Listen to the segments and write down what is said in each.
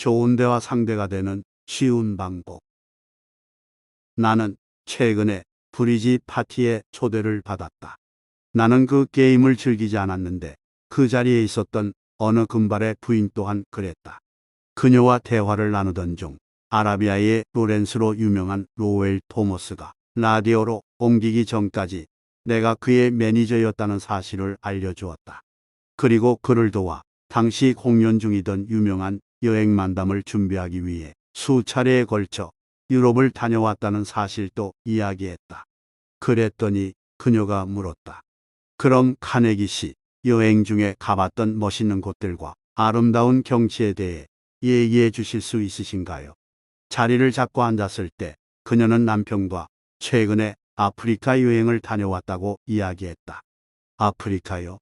좋은 대화 상대가 되는 쉬운 방법. 나는 최근에 브리지 파티에 초대를 받았다. 나는 그 게임을 즐기지 않았는데 그 자리에 있었던 어느 금발의 부인 또한 그랬다. 그녀와 대화를 나누던 중 아라비아의 로렌스로 유명한 로웰 토머스가 라디오로 옮기기 전까지 내가 그의 매니저였다는 사실을 알려주었다. 그리고 그를 도와 당시 공연 중이던 유명한 여행 만담을 준비하기 위해 수차례에 걸쳐 유럽을 다녀왔다는 사실도 이야기했다. 그랬더니 그녀가 물었다. 그럼 카네기 씨, 여행 중에 가봤던 멋있는 곳들과 아름다운 경치에 대해 얘기해 주실 수 있으신가요? 자리를 잡고 앉았을 때 그녀는 남편과 최근에 아프리카 여행을 다녀왔다고 이야기했다. 아프리카요?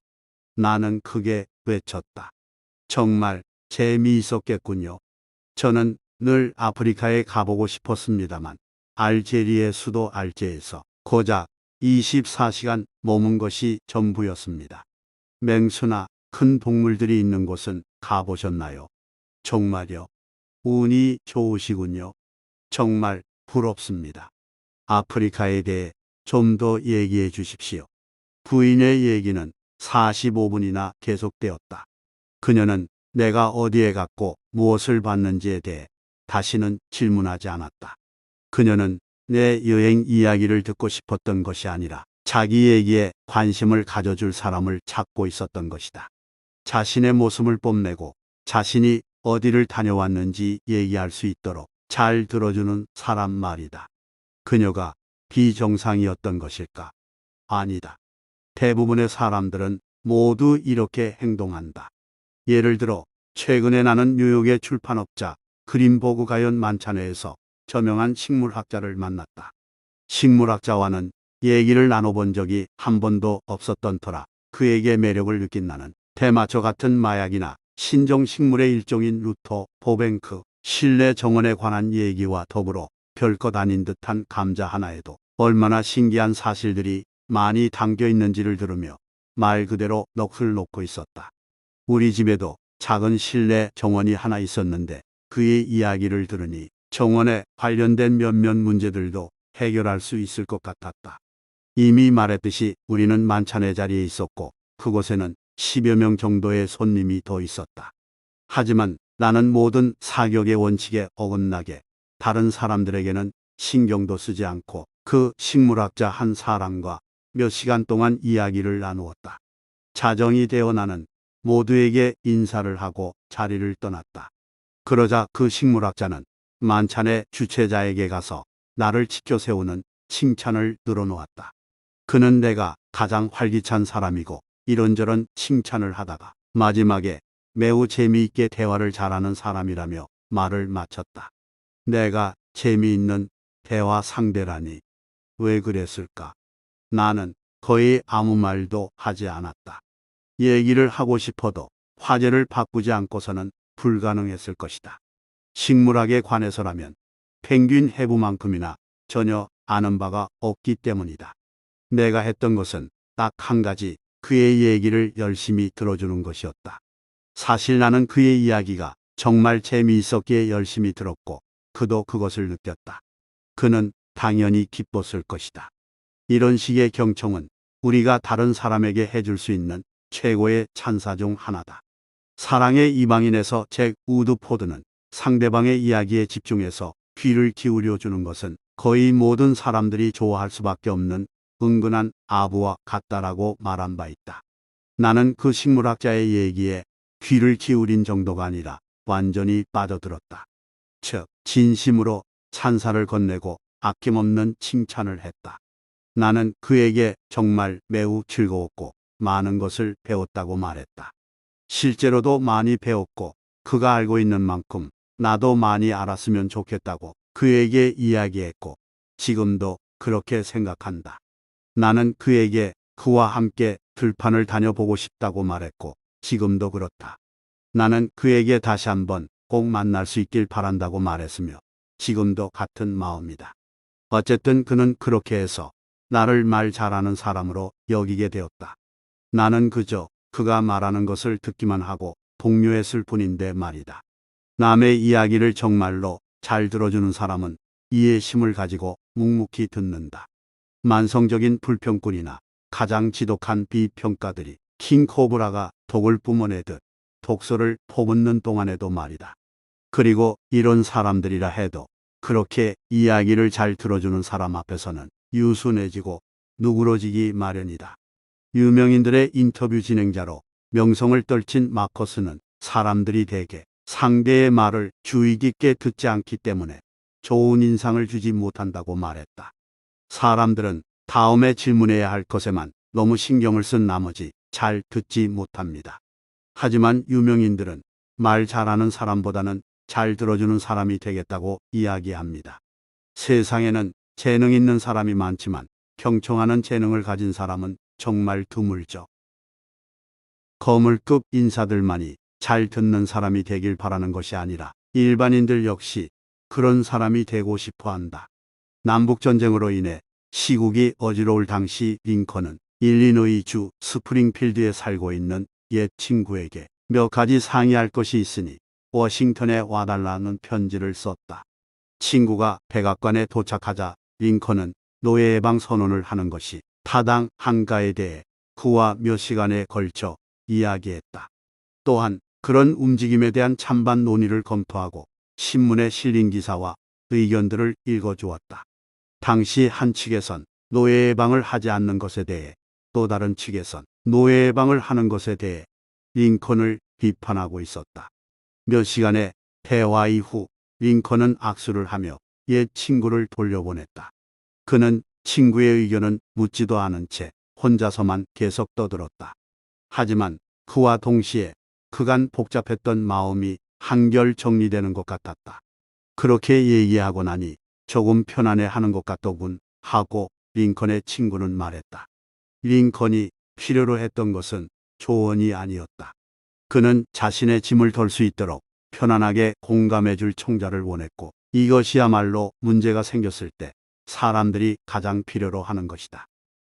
나는 크게 외쳤다. 정말 재미있었겠군요. 저는 늘 아프리카에 가보고 싶었습니다만 알제리의 수도 알제에서 고작 24시간 머문 것이 전부였습니다. 맹수나 큰 동물들이 있는 곳은 가보셨나요? 정말요? 운이 좋으시군요. 정말 부럽습니다. 아프리카에 대해 좀 더 얘기해 주십시오. 부인의 얘기는 45분이나 계속되었다. 그녀는 내가 어디에 갔고 무엇을 봤는지에 대해 다시는 질문하지 않았다. 그녀는 내 여행 이야기를 듣고 싶었던 것이 아니라 자기 얘기에 관심을 가져줄 사람을 찾고 있었던 것이다. 자신의 모습을 뽐내고 자신이 어디를 다녀왔는지 얘기할 수 있도록 잘 들어주는 사람 말이다. 그녀가 비정상이었던 것일까? 아니다. 대부분의 사람들은 모두 이렇게 행동한다. 예를 들어 최근에 나는 뉴욕의 출판업자 그린버그 가연 만찬회에서 저명한 식물학자를 만났다. 식물학자와는 얘기를 나눠본 적이 한 번도 없었던 터라 그에게 매력을 느낀 나는 대마초 같은 마약이나 신종식물의 일종인 루터, 보뱅크, 실내 정원에 관한 얘기와 더불어 별것 아닌 듯한 감자 하나에도 얼마나 신기한 사실들이 많이 담겨 있는지를 들으며 말 그대로 넋을 놓고 있었다. 우리 집에도 작은 실내 정원이 하나 있었는데 그의 이야기를 들으니 정원에 관련된 몇몇 문제들도 해결할 수 있을 것 같았다. 이미 말했듯이 우리는 만찬의 자리에 있었고 그곳에는 10여 명 정도의 손님이 더 있었다. 하지만 나는 모든 사격의 원칙에 어긋나게 다른 사람들에게는 신경도 쓰지 않고 그 식물학자 한 사람과 몇 시간 동안 이야기를 나누었다. 자정이 되어 나는 모두에게 인사를 하고 자리를 떠났다. 그러자 그 식물학자는 만찬의 주최자에게 가서 나를 지켜 세우는 칭찬을 늘어놓았다. 그는 내가 가장 활기찬 사람이고 이런저런 칭찬을 하다가 마지막에 매우 재미있게 대화를 잘하는 사람이라며 말을 마쳤다. 내가 재미있는 대화 상대라니 왜 그랬을까? 나는 거의 아무 말도 하지 않았다. 얘기를 하고 싶어도 화제를 바꾸지 않고서는 불가능했을 것이다. 식물학에 관해서라면 펭귄 해부만큼이나 전혀 아는 바가 없기 때문이다. 내가 했던 것은 딱 한 가지, 그의 얘기를 열심히 들어주는 것이었다. 사실 나는 그의 이야기가 정말 재미있었기에 열심히 들었고 그도 그것을 느꼈다. 그는 당연히 기뻤을 것이다. 이런 식의 경청은 우리가 다른 사람에게 해줄 수 있는 최고의 찬사 중 하나다. 사랑의 이방인에서 잭 우드포드는 상대방의 이야기에 집중해서 귀를 기울여 주는 것은 거의 모든 사람들이 좋아할 수밖에 없는 은근한 아부와 같다라고 말한 바 있다. 나는 그 식물학자의 얘기에 귀를 기울인 정도가 아니라 완전히 빠져들었다. 즉, 진심으로 찬사를 건네고 아낌없는 칭찬을 했다. 나는 그에게 정말 매우 즐거웠고 많은 것을 배웠다고 말했다. 실제로도 많이 배웠고 그가 알고 있는 만큼 나도 많이 알았으면 좋겠다고 그에게 이야기했고 지금도 그렇게 생각한다. 나는 그에게 그와 함께 들판을 다녀보고 싶다고 말했고 지금도 그렇다. 나는 그에게 다시 한번 꼭 만날 수 있길 바란다고 말했으며 지금도 같은 마음이다. 어쨌든 그는 그렇게 해서 나를 말 잘하는 사람으로 여기게 되었다. 나는 그저 그가 말하는 것을 듣기만 하고 동료했을 뿐인데 말이다. 남의 이야기를 정말로 잘 들어주는 사람은 이해심을 가지고 묵묵히 듣는다. 만성적인 불평꾼이나 가장 지독한 비평가들이 킹코브라가 독을 뿜어내듯 독소를 퍼붓는 동안에도 말이다. 그리고 이런 사람들이라 해도 그렇게 이야기를 잘 들어주는 사람 앞에서는 유순해지고 누그러지기 마련이다. 유명인들의 인터뷰 진행자로 명성을 떨친 마커스는 사람들이 대개 상대의 말을 주의 깊게 듣지 않기 때문에 좋은 인상을 주지 못한다고 말했다. 사람들은 다음에 질문해야 할 것에만 너무 신경을 쓴 나머지 잘 듣지 못합니다. 하지만 유명인들은 말 잘하는 사람보다는 잘 들어주는 사람이 되겠다고 이야기합니다. 세상에는 재능 있는 사람이 많지만 경청하는 재능을 가진 사람은 정말 드물죠. 거물급 인사들만이 잘 듣는 사람이 되길 바라는 것이 아니라 일반인들 역시 그런 사람이 되고 싶어 한다. 남북전쟁으로 인해 시국이 어지러울 당시 링컨은 일리노이주 스프링필드에 살고 있는 옛 친구에게 몇 가지 상의할 것이 있으니 워싱턴에 와달라는 편지를 썼다. 친구가 백악관에 도착하자 링컨은 노예 해방 선언을 하는 것이 타당한가에 대해 그와 몇 시간에 걸쳐 이야기했다. 또한 그런 움직임에 대한 찬반 논의를 검토하고 신문에 실린 기사와 의견들을 읽어주었다. 당시 한 측에선 노예 해방을 하지 않는 것에 대해 또 다른 측에선 노예 해방을 하는 것에 대해 링컨을 비판하고 있었다. 몇 시간의 대화 이후 링컨은 악수를 하며 옛 친구를 돌려보냈다. 그는 친구의 의견은 묻지도 않은 채 혼자서만 계속 떠들었다. 하지만 그와 동시에 그간 복잡했던 마음이 한결 정리되는 것 같았다. 그렇게 얘기하고 나니 조금 편안해하는 것 같더군 하고 링컨의 친구는 말했다. 링컨이 필요로 했던 것은 조언이 아니었다. 그는 자신의 짐을 덜 수 있도록 편안하게 공감해줄 총자를 원했고 이것이야말로 문제가 생겼을 때 사람들이 가장 필요로 하는 것이다.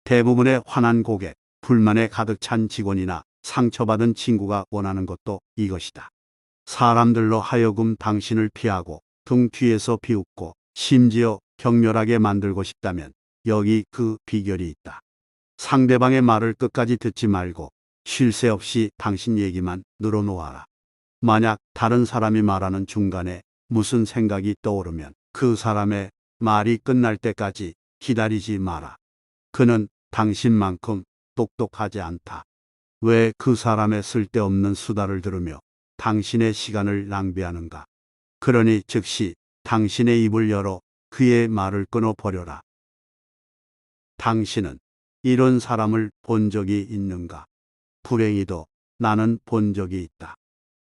대부분의 화난 고객, 불만에 가득 찬 직원이나 상처받은 친구가 원하는 것도 이것이다. 사람들로 하여금 당신을 피하고 등 뒤에서 비웃고 심지어 격렬하게 만들고 싶다면 여기 그 비결이 있다. 상대방의 말을 끝까지 듣지 말고 쉴 새 없이 당신 얘기만 늘어놓아라. 만약 다른 사람이 말하는 중간에 무슨 생각이 떠오르면 그 사람의 말이 끝날 때까지 기다리지 마라. 그는 당신만큼 똑똑하지 않다. 왜 그 사람의 쓸데없는 수다를 들으며 당신의 시간을 낭비하는가? 그러니 즉시 당신의 입을 열어 그의 말을 끊어버려라. 당신은 이런 사람을 본 적이 있는가? 불행히도 나는 본 적이 있다.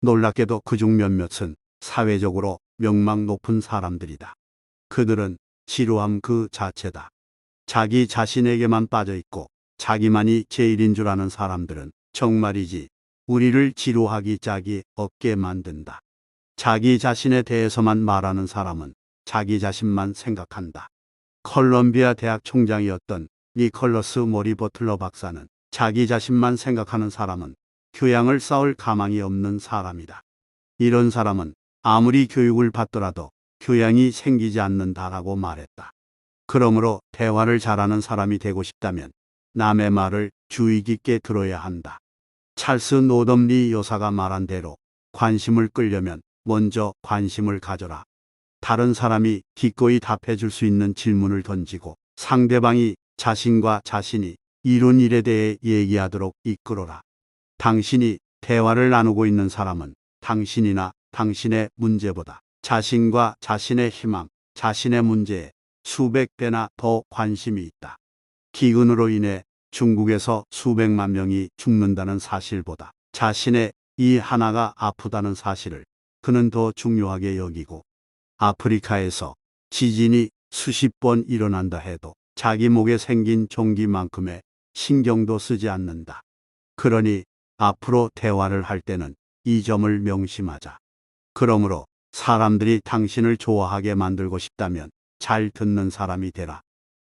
놀랍게도 그중 몇몇은 사회적으로 명망 높은 사람들이다. 그들은 지루함 그 자체다. 자기 자신에게만 빠져 있고 자기만이 제일인 줄 아는 사람들은 정말이지 우리를 지루하기 짝이 없게 만든다. 자기 자신에 대해서만 말하는 사람은 자기 자신만 생각한다. 컬럼비아 대학 총장이었던 니콜러스 모리 버틀러 박사는 자기 자신만 생각하는 사람은 교양을 쌓을 가망이 없는 사람이다. 이런 사람은 아무리 교육을 받더라도 교양이 생기지 않는다라고 말했다. 그러므로 대화를 잘하는 사람이 되고 싶다면 남의 말을 주의 깊게 들어야 한다. 찰스 노덤리 여사가 말한 대로 관심을 끌려면 먼저 관심을 가져라. 다른 사람이 기꺼이 답해 줄 수 있는 질문을 던지고 상대방이 자신과 자신이 이룬 일에 대해 얘기하도록 이끌어라. 당신이 대화를 나누고 있는 사람은 당신이나 당신의 문제보다 자신과 자신의 희망, 자신의 문제에 수백 배나 더 관심이 있다. 기근으로 인해 중국에서 수백만 명이 죽는다는 사실보다 자신의 이 하나가 아프다는 사실을 그는 더 중요하게 여기고 아프리카에서 지진이 수십 번 일어난다 해도 자기 목에 생긴 종기만큼의 신경도 쓰지 않는다. 그러니 앞으로 대화를 할 때는 이 점을 명심하자. 그러므로 사람들이 당신을 좋아하게 만들고 싶다면 잘 듣는 사람이 되라.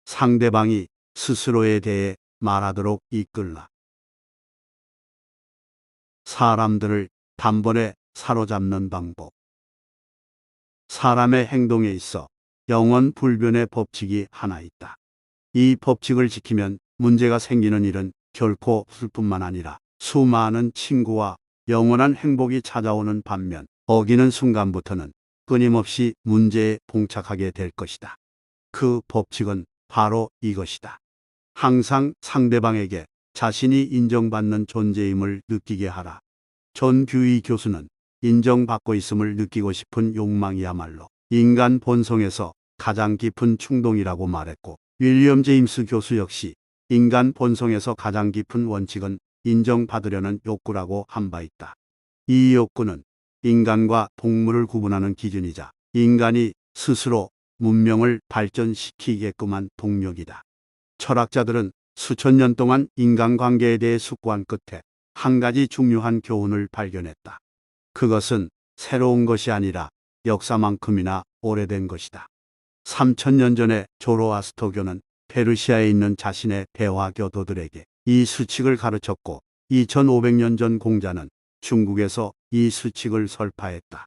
상대방이 스스로에 대해 말하도록 이끌라. 사람들을 단번에 사로잡는 방법. 사람의 행동에 있어 영원 불변의 법칙이 하나 있다. 이 법칙을 지키면 문제가 생기는 일은 결코 없을 뿐만 아니라 수많은 친구와 영원한 행복이 찾아오는 반면 어기는 순간부터는 끊임없이 문제에 봉착하게 될 것이다. 그 법칙은 바로 이것이다. 항상 상대방에게 자신이 인정받는 존재임을 느끼게 하라. 존 듀이 교수는 인정받고 있음을 느끼고 싶은 욕망이야말로 인간 본성에서 가장 깊은 충동이라고 말했고, 윌리엄 제임스 교수 역시 인간 본성에서 가장 깊은 원칙은 인정받으려는 욕구라고 한 바 있다. 이 욕구는 인간과 동물을 구분하는 기준이자 인간이 스스로 문명을 발전시키게끔 한 동력이다. 철학자들은 수천 년 동안 인간관계에 대해 숙고한 끝에 한 가지 중요한 교훈을 발견했다. 그것은 새로운 것이 아니라 역사만큼이나 오래된 것이다. 3000년 전에 조로아스터교는 페르시아에 있는 자신의 대화 교도들에게 이 수칙을 가르쳤고, 2500년 전 공자는 중국에서 이 수칙을 설파했다.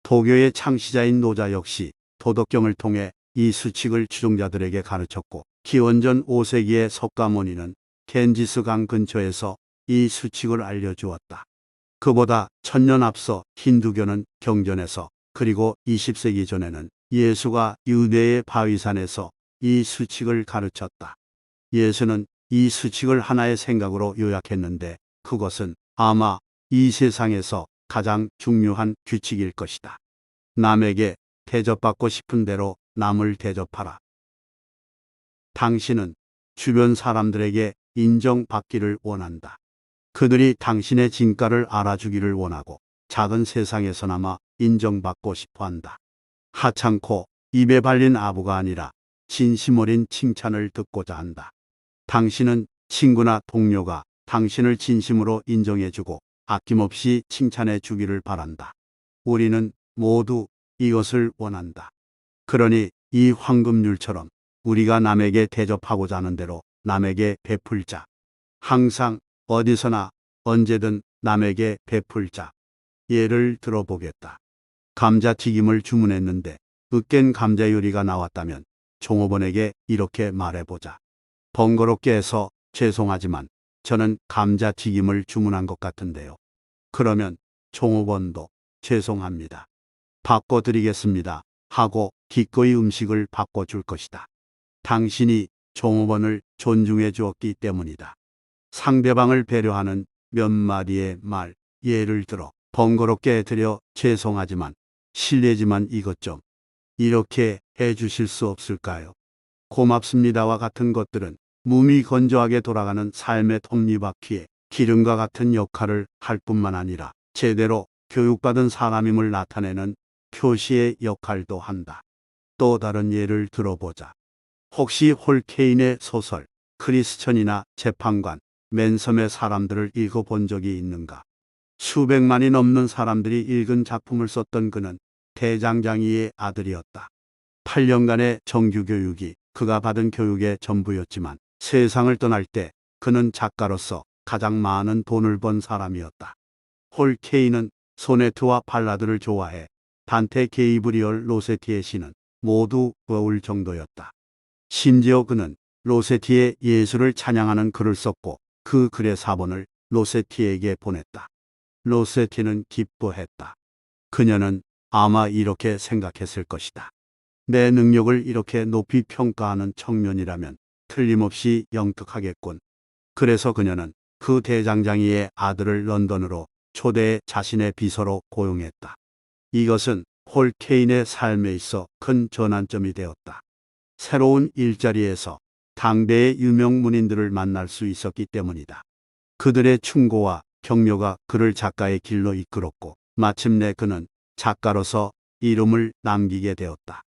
도교의 창시자인 노자 역시 도덕경을 통해 이 수칙을 추종자들에게 가르쳤고, 기원전 5세기의 석가모니는 겐지스 강 근처에서 이 수칙을 알려주었다. 그보다 1000년 앞서 힌두교는 경전에서, 그리고 20세기 전에는 예수가 유대의 바위산에서 이 수칙을 가르쳤다. 예수는 이 수칙을 하나의 생각으로 요약했는데, 그것은 아마 이 세상에서 가장 중요한 규칙일 것이다. 남에게 대접받고 싶은 대로 남을 대접하라. 당신은 주변 사람들에게 인정받기를 원한다. 그들이 당신의 진가를 알아주기를 원하고 작은 세상에서나마 인정받고 싶어 한다. 하찮고 입에 발린 아부가 아니라 진심 어린 칭찬을 듣고자 한다. 당신은 친구나 동료가 당신을 진심으로 인정해주고 아낌없이 칭찬해 주기를 바란다. 우리는 모두 이것을 원한다. 그러니 이 황금률처럼 우리가 남에게 대접하고자 하는 대로 남에게 베풀자. 항상 어디서나 언제든 남에게 베풀자. 예를 들어보겠다. 감자튀김을 주문했는데 으깬 감자 요리가 나왔다면 종업원에게 이렇게 말해보자. 번거롭게 해서 죄송하지만 저는 감자튀김을 주문한 것 같은데요. 그러면 종업원도 죄송합니다. 바꿔드리겠습니다 하고 기꺼이 음식을 바꿔줄 것이다. 당신이 종업원을 존중해 주었기 때문이다. 상대방을 배려하는 몇 마디의 말, 예를 들어 번거롭게 해드려 죄송하지만 실례지만 이것 좀 이렇게 해주실 수 없을까요? 고맙습니다와 같은 것들은 무미건조하게 돌아가는 삶의 톱니바퀴에 기름과 같은 역할을 할 뿐만 아니라 제대로 교육받은 사람임을 나타내는 표시의 역할도 한다. 또 다른 예를 들어보자. 혹시 홀케인의 소설 크리스천이나 재판관, 맨섬의 사람들을 읽어본 적이 있는가? 수백만이 넘는 사람들이 읽은 작품을 썼던 그는 대장장이의 아들이었다. 8년간의 정규교육이 그가 받은 교육의 전부였지만 세상을 떠날 때 그는 작가로서 가장 많은 돈을 번 사람이었다. 홀케인은 소네트와 발라드를 좋아해 단테 게이브리얼 로세티의 시는 모두 외울 정도였다. 심지어 그는 로세티의 예술을 찬양하는 글을 썼고 그 글의 사본을 로세티에게 보냈다. 로세티는 기뻐했다. 그녀는 아마 이렇게 생각했을 것이다. 내 능력을 이렇게 높이 평가하는 청년이라면 틀림없이 영특하겠군. 그래서 그녀는 그 대장장이의 아들을 런던으로 초대해 자신의 비서로 고용했다. 이것은 홀케인의 삶에 있어 큰 전환점이 되었다. 새로운 일자리에서 당대의 유명 문인들을 만날 수 있었기 때문이다. 그들의 충고와 격려가 그를 작가의 길로 이끌었고 마침내 그는 작가로서 이름을 남기게 되었다.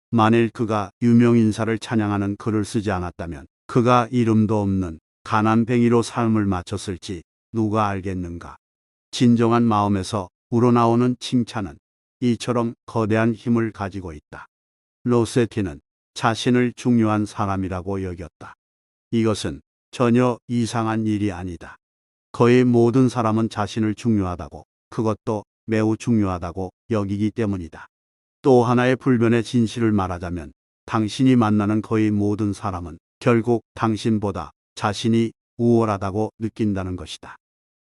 만일 그가 유명 인사를 찬양하는 글을 쓰지 않았다면 그가 이름도 없는 가난뱅이로 삶을 마쳤을지 누가 알겠는가. 진정한 마음에서 우러나오는 칭찬은 이처럼 거대한 힘을 가지고 있다. 로세티는 자신을 중요한 사람이라고 여겼다. 이것은 전혀 이상한 일이 아니다. 거의 모든 사람은 자신을 중요하다고, 그것도 매우 중요하다고 여기기 때문이다. 또 하나의 불변의 진실을 말하자면 당신이 만나는 거의 모든 사람은 결국 당신보다 자신이 우월하다고 느낀다는 것이다.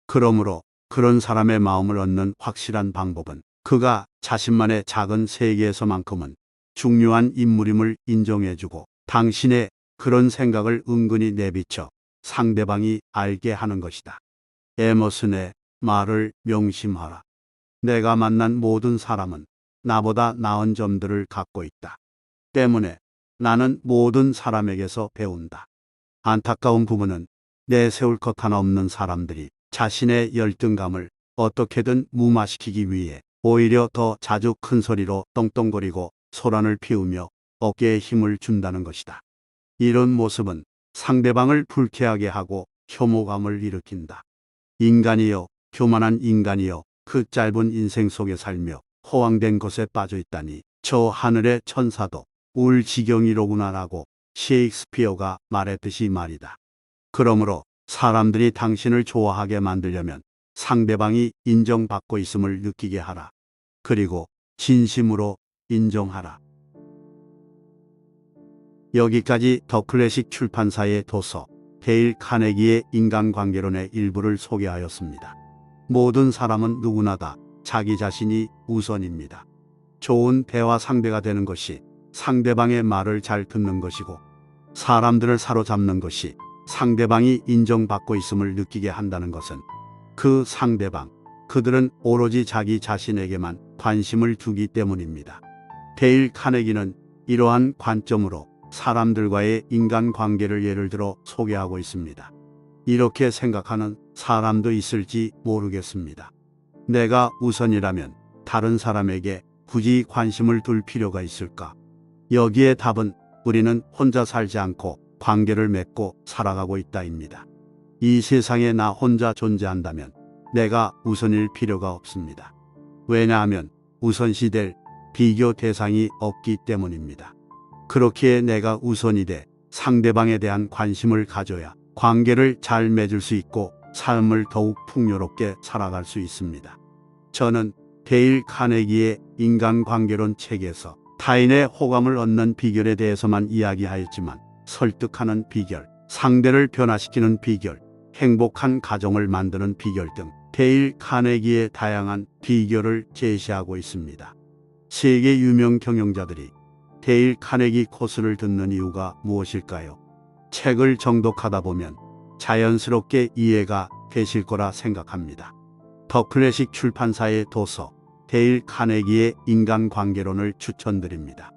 그러므로 그런 사람의 마음을 얻는 확실한 방법은 그가 자신만의 작은 세계에서만큼은 중요한 인물임을 인정해주고 당신의 그런 생각을 은근히 내비쳐 상대방이 알게 하는 것이다. 에머슨의 말을 명심하라. 내가 만난 모든 사람은 나보다 나은 점들을 갖고 있다. 때문에 나는 모든 사람에게서 배운다. 안타까운 부분은 내세울 것 하나 없는 사람들이 자신의 열등감을 어떻게든 무마시키기 위해 오히려 더 자주 큰 소리로 떵떵거리고 소란을 피우며 어깨에 힘을 준다는 것이다. 이런 모습은 상대방을 불쾌하게 하고 혐오감을 일으킨다. 인간이여, 교만한 인간이여, 그 짧은 인생 속에 살며 허황된 것에 빠져 있다니 저 하늘의 천사도 울 지경이로구나라고 셰익스피어가 말했듯이 말이다. 그러므로 사람들이 당신을 좋아하게 만들려면 상대방이 인정받고 있음을 느끼게 하라. 그리고 진심으로 인정하라. 여기까지 더 클래식 출판사의 도서 데일 카네기의 인간관계론의 일부를 소개하였습니다. 모든 사람은 누구나 다 자기 자신이 우선입니다. 좋은 대화 상대가 되는 것이 상대방의 말을 잘 듣는 것이고 사람들을 사로잡는 것이 상대방이 인정받고 있음을 느끼게 한다는 것은 그 상대방, 그들은 오로지 자기 자신에게만 관심을 두기 때문입니다. 데일 카네기는 이러한 관점으로 사람들과의 인간관계를 예를 들어 소개하고 있습니다. 이렇게 생각하는 사람도 있을지 모르겠습니다. 내가 우선이라면 다른 사람에게 굳이 관심을 둘 필요가 있을까? 여기에 답은 우리는 혼자 살지 않고 관계를 맺고 살아가고 있다입니다. 이 세상에 나 혼자 존재한다면 내가 우선일 필요가 없습니다. 왜냐하면 우선시될 비교 대상이 없기 때문입니다. 그렇기에 내가 우선이 돼 상대방에 대한 관심을 가져야 관계를 잘 맺을 수 있고 삶을 더욱 풍요롭게 살아갈 수 있습니다. 저는 데일 카네기의 인간관계론 책에서 타인의 호감을 얻는 비결에 대해서만 이야기하였지만 설득하는 비결, 상대를 변화시키는 비결, 행복한 가정을 만드는 비결 등 데일 카네기의 다양한 비결을 제시하고 있습니다. 세계 유명 경영자들이 데일 카네기 코스를 듣는 이유가 무엇일까요? 책을 정독하다 보면 자연스럽게 이해가 되실 거라 생각합니다. 더 클래식 출판사의 도서 데일 카네기의 인간관계론을 추천드립니다.